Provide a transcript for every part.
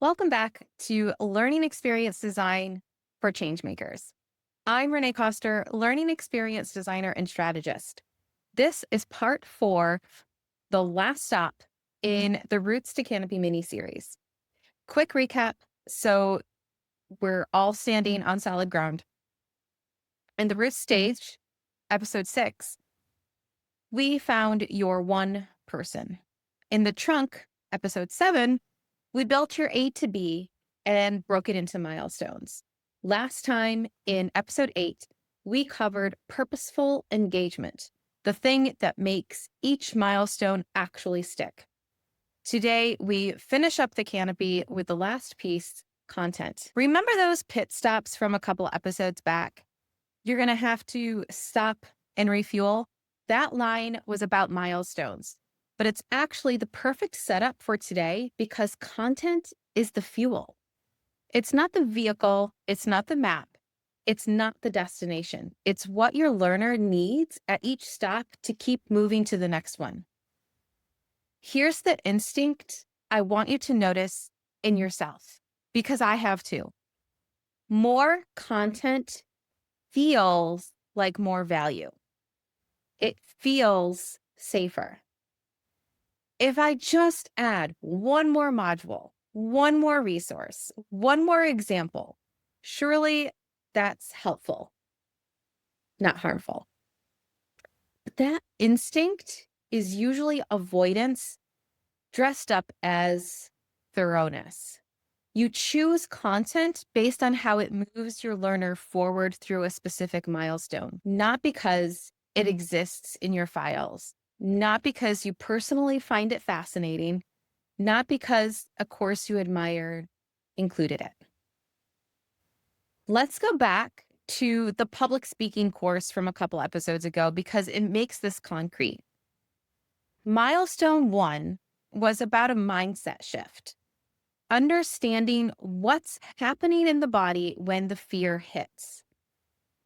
Welcome back to Learning Experience Design for Changemakers. I'm Renee Coster, Learning Experience Designer and Strategist. This is part 4, the last stop in the Roots to Canopy mini series. Quick recap so we're all standing on solid ground. In the Roots stage, episode 6, we found your one person. In the trunk, episode 7, we built your A to B and broke it into milestones. Last time in episode 8, we covered purposeful engagement, the thing that makes each milestone actually stick. Today, we finish up the canopy with the last piece, content. Remember those pit stops from a couple episodes back? You're going to have to stop and refuel. That line was about milestones, but it's actually the perfect setup for today because content is the fuel. It's not the vehicle. It's not the map. It's not the destination. It's what your learner needs at each stop to keep moving to the next one. Here's the instinct I want you to notice in yourself, because I have too. More content feels like more value. It feels safer. If I just add one more module, one more resource, one more example, surely that's helpful, not harmful. But that instinct is usually avoidance dressed up as thoroughness. You choose content based on how it moves your learner forward through a specific milestone, not because it exists in your files, not because you personally find it fascinating, not because a course you admire included it. Let's go back to the public speaking course from a couple episodes ago because it makes this concrete. Milestone 1 was about a mindset shift. Understanding what's happening in the body when the fear hits.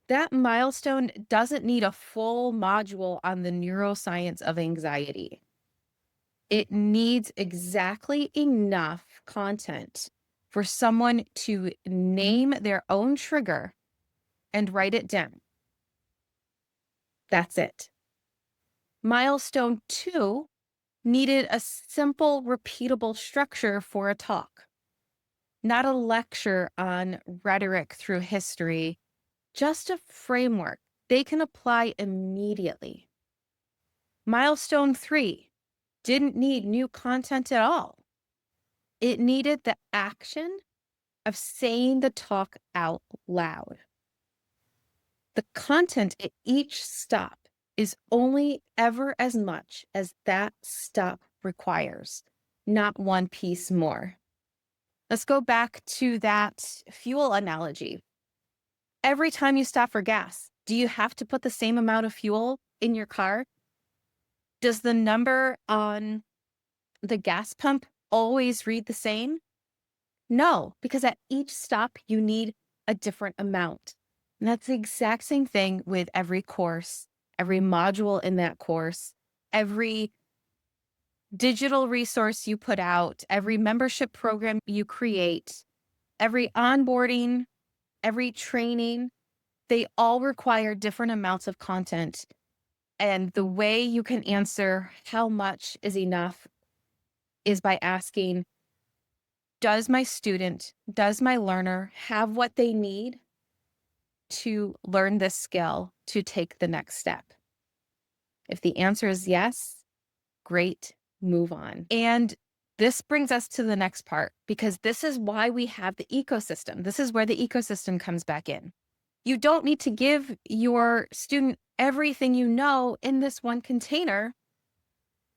That milestone doesn't need a full module on the neuroscience of anxiety. It needs exactly enough content for someone to name their own trigger and write it down. That's it. Milestone 2 needed a simple, repeatable structure for a talk. Not a lecture on rhetoric through history, just a framework they can apply immediately. Milestone 3 didn't need new content at all. It needed the action of saying the talk out loud. The content at each stop is only ever as much as that stop requires, not one piece more. Let's go back to that fuel analogy. Every time you stop for gas, do you have to put the same amount of fuel in your car? Does the number on the gas pump always read the same? No, because at each stop, you need a different amount. And that's the exact same thing with every course, every module in that course, every digital resource you put out, every membership program you create, every onboarding, every training. They all require different amounts of content. And the way you can answer how much is enough is by asking, does my student, does my learner have what they need to learn this skill to take the next step? If the answer is yes, great, move on. And this brings us to the next part, because this is why we have the ecosystem. This is where the ecosystem comes back in. You don't need to give your student everything you know in this one container,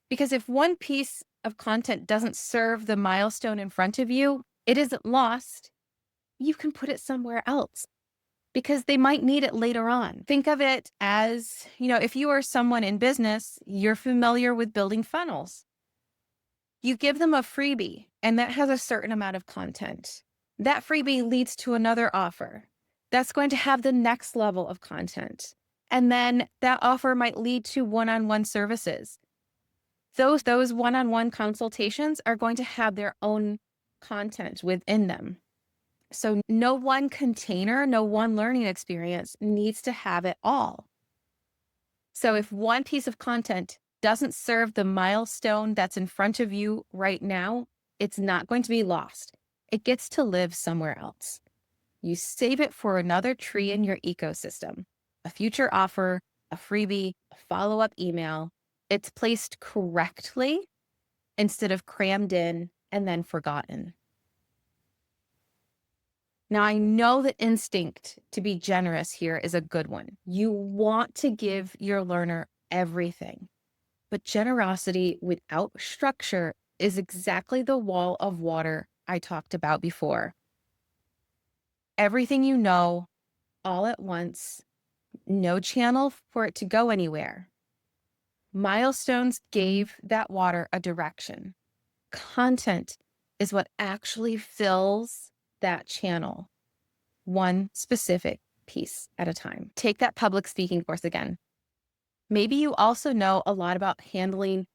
because if one piece of content doesn't serve the milestone in front of you, it isn't lost. You can put it somewhere else because they might need it later on. Think of it as, if you are someone in business, you're familiar with building funnels. You give them a freebie and that has a certain amount of content. That freebie leads to another offer. That's going to have the next level of content. And then that offer might lead to one-on-one services. Those one-on-one consultations are going to have their own content within them. So no one container, no one learning experience needs to have it all. So if one piece of content doesn't serve the milestone that's in front of you right now, it's not going to be lost. It gets to live somewhere else. You save it for another tree in your ecosystem, a future offer, a freebie, a follow-up email. It's placed correctly instead of crammed in and then forgotten. Now, I know the instinct to be generous here is a good one. You want to give your learner everything, but generosity without structure is exactly the wall of water I talked about before. Everything you know, all at once, no channel for it to go anywhere. Milestones gave that water a direction. Content is what actually fills that channel, one specific piece at a time. Take that public speaking course again. Maybe you also know a lot about handling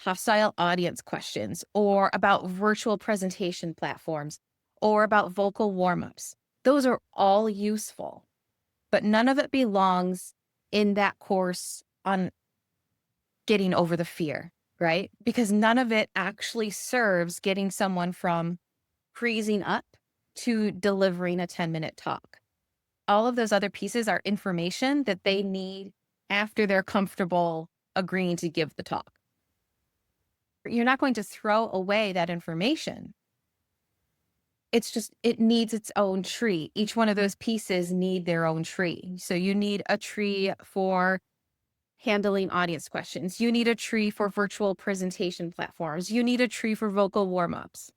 hostile audience questions, or about virtual presentation platforms, or about vocal warm-ups. Those are all useful, but none of it belongs in that course on getting over the fear, right? Because none of it actually serves getting someone from freezing up to delivering a 10-minute talk. All of those other pieces are information that they need after they're comfortable agreeing to give the talk. You're not going to throw away that information. It's just, it needs its own tree. Each one of those pieces need their own tree. So you need a tree for handling audience questions. You need a tree for virtual presentation platforms. You need a tree for vocal warm-ups.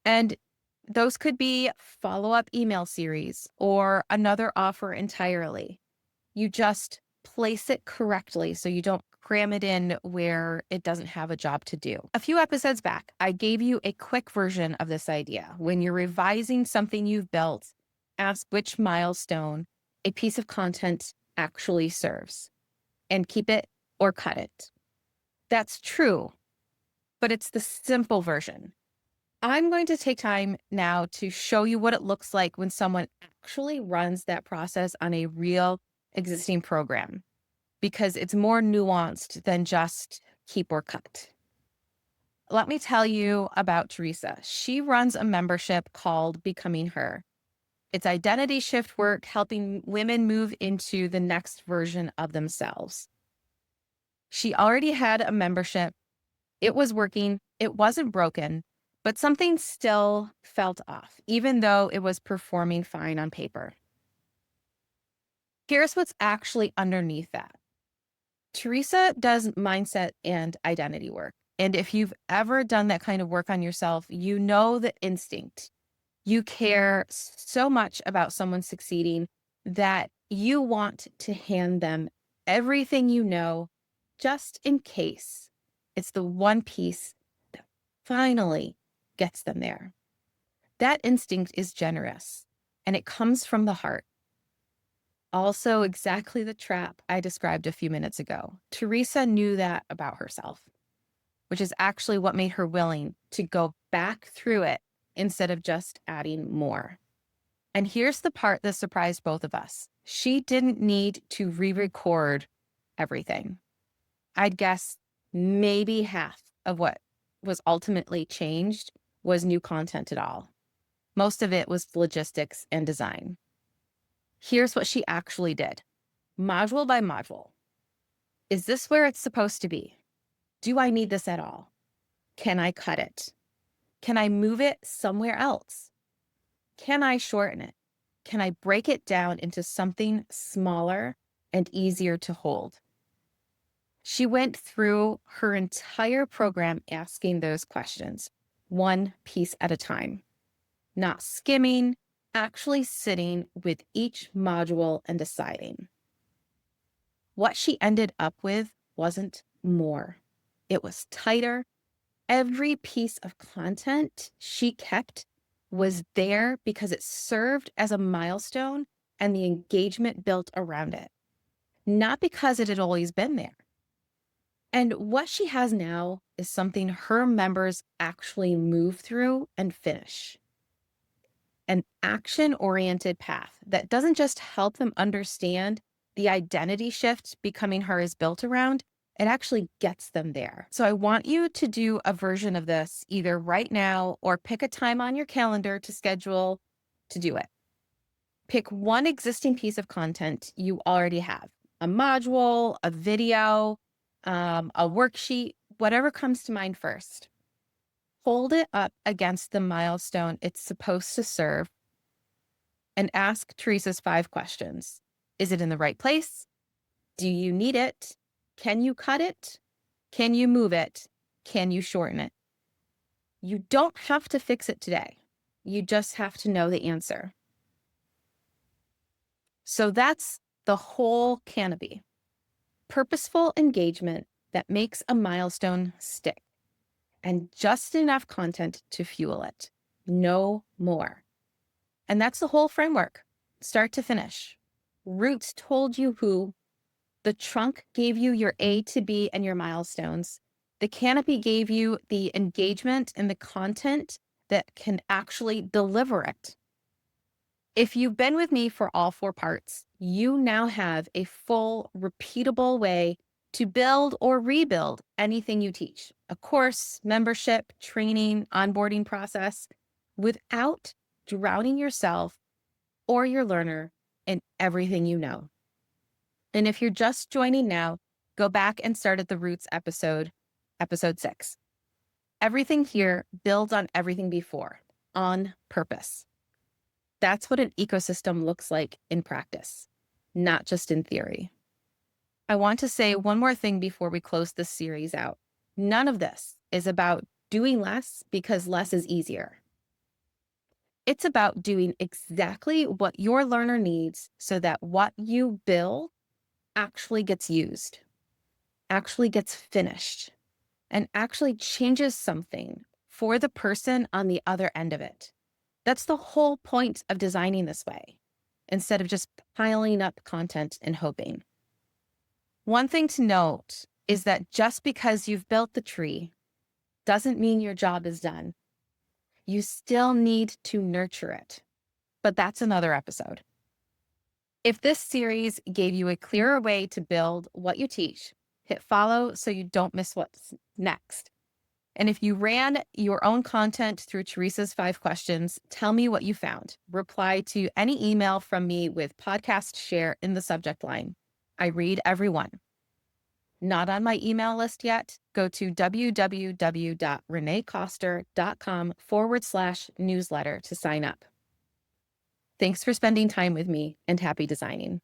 And those could be follow-up email series or another offer entirely. You just place it correctly so you don't cram it in where it doesn't have a job to do. A few episodes back, I gave you a quick version of this idea. When you're revising something you've built, ask which milestone a piece of content actually serves and keep it or cut it. That's true, but it's the simple version. I'm going to take time now to show you what it looks like when someone actually runs that process on a real existing program, because it's more nuanced than just keep or cut. Let me tell you about Teresa. She runs a membership called Becoming Her. It's identity shift work, helping women move into the next version of themselves. She already had a membership. It was working. It wasn't broken, but something still felt off, even though it was performing fine on paper. Here's what's actually underneath that. Teresa does mindset and identity work. And if you've ever done that kind of work on yourself, you know the instinct. You care so much about someone succeeding that you want to hand them everything you know, just in case it's the one piece that finally gets them there. That instinct is generous, and it comes from the heart. Also, exactly the trap I described a few minutes ago. Teresa knew that about herself, which is actually what made her willing to go back through it instead of just adding more. And here's the part that surprised both of us. She didn't need to re-record everything. I'd guess maybe half of what was ultimately changed was new content at all. Most of it was logistics and design. Here's what she actually did. Module by module. Is this where it's supposed to be? Do I need this at all? Can I cut it? Can I move it somewhere else? Can I shorten it? Can I break it down into something smaller and easier to hold? She went through her entire program asking those questions, one piece at a time, not skimming, actually sitting with each module and deciding. What she ended up with wasn't more. It was tighter. Every piece of content she kept was there because it served as a milestone and the engagement built around it, not because it had always been there. And what she has now is something her members actually move through and finish. An action-oriented path that doesn't just help them understand the identity shift becoming her is built around, it actually gets them there. So I want you to do a version of this either right now or pick a time on your calendar to schedule to do it. Pick one existing piece of content you already have, a module, a video, a worksheet, whatever comes to mind first. Hold it up against the milestone it's supposed to serve and ask Teresa's 5 questions. Is it in the right place? Do you need it? Can you cut it? Can you move it? Can you shorten it? You don't have to fix it today. You just have to know the answer. So that's the whole Canopy. Purposeful engagement that makes a milestone stick, and just enough content to fuel it. No more. And that's the whole framework, start to finish. Roots told you who. The trunk gave you your A to B and your milestones. The canopy gave you the engagement and the content that can actually deliver it. If you've been with me for all 4 parts, you now have a full, repeatable way to build or rebuild anything you teach, a course, membership, training, onboarding process, without drowning yourself or your learner in everything you know. And if you're just joining now, go back and start at the Roots episode 6. Everything here builds on everything before, on purpose. That's what an ecosystem looks like in practice, not just in theory. I want to say one more thing before we close this series out. None of this is about doing less because less is easier. It's about doing exactly what your learner needs so that what you build actually gets used, actually gets finished, and actually changes something for the person on the other end of it. That's the whole point of designing this way, instead of just piling up content and hoping. One thing to note is that just because you've built the tree doesn't mean your job is done. You still need to nurture it, but that's another episode. If this series gave you a clearer way to build what you teach, hit follow so you don't miss what's next. And if you ran your own content through Teresa's 5 questions, tell me what you found. Reply to any email from me with podcast share in the subject line. I read every one. Not on my email list yet? Go to www.reneecoster.com/newsletter to sign up. Thanks for spending time with me, and happy designing.